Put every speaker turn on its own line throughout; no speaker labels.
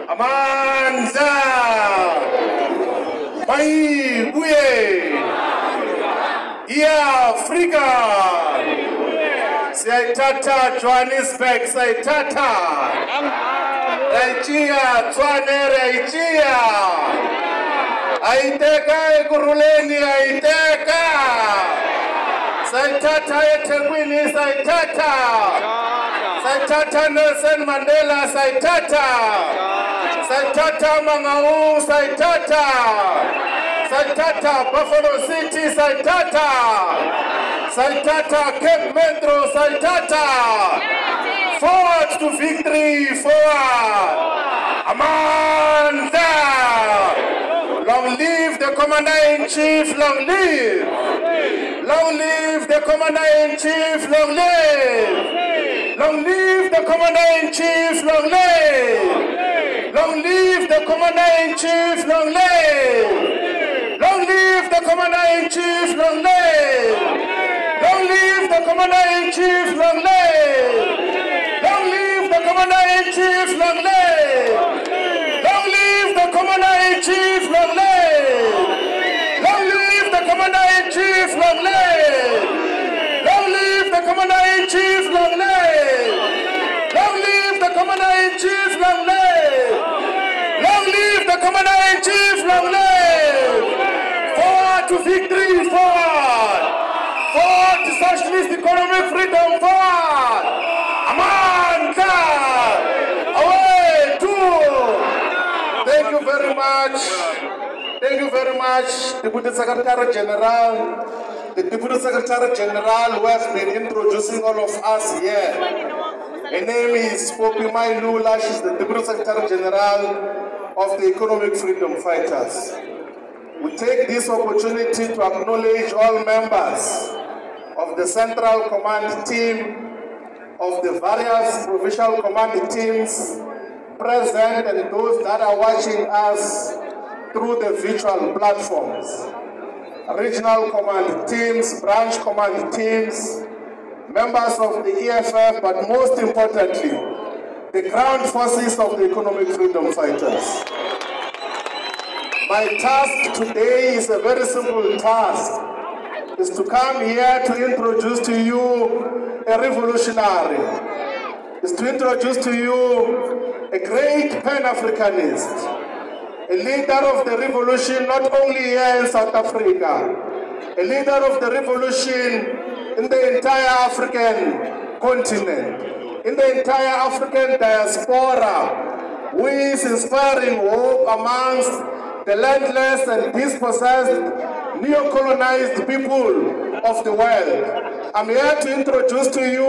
Amandla Mayibuye Africa Sayithatha Johannesburg sayithatha Ayichiya Tshwane ayichiya Ayiteka ekuruleni ayiteka Sayithatha eThekwini sayithatha Sayithatha Nelson Mandela sayithatha Sayithatha Mangaung sayithatha Sayithatha Buffalo City sayithatha Sayithatha Cape Metro sayithatha Forward to victory forward Amandla Long live the Commander-in-Chief long live Long live the Commander-in-Chief long live Long live the Commander-in-Chief long live Long live the Commander-in-Chief long live Long live the Commander-in-Chief long live Long live the Commander-in-Chief long live Long live the Commander-in-Chief long live Long live the Commander-in-Chief long live Long live the Commander-in-Chief long live Long live the Commander-in-Chief long live Long live the Commander-in-Chief long live Long live the Commander-in-Chief long live Forward to victory forward Forward to socialist economic freedom forward Amandla away to Thank you very much. Thank you very much, Deputy Secretary General. The Deputy Secretary General who has been introducing all of us here. Her name is Poppy Mailula. She's the Deputy Secretary General of the Economic Freedom Fighters. We take this opportunity to acknowledge all members of the Central Command Team, of the various provincial command teams present and those that are watching us through the virtual platforms. Regional command teams, branch command teams, members of the EFF, but most importantly, the ground forces of the Economic Freedom Fighters. My task today is a very simple task. Is to come here to introduce to you a revolutionary. Is to introduce to you a great Pan-Africanist, a leader of the revolution not only here in South Africa, a leader of the revolution in the entire African continent, in the entire African diaspora, who is inspiring hope amongst the landless and dispossessed, neo-colonized people of the world. I'm here to introduce to you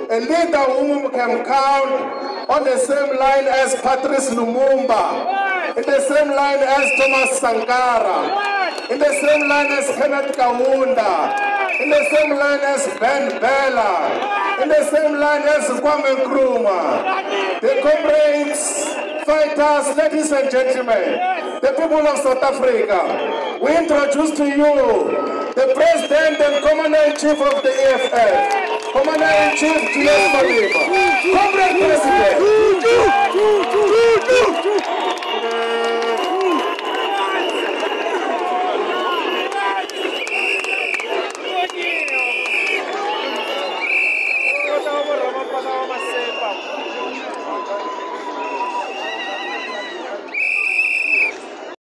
a leader whom can count on the same line as Patrice Lumumba, in the same line as Thomas Sankara, in the same line as Kenneth Kaunda, in the same line as Ben Bella, in the same line as Kwame Nkrumah. The comrades, fighters, ladies and gentlemen, the people of South Africa, we introduce to you the President and Commander-in-Chief of the EFF, Commander-in-Chief Julius Malema. Comrade President.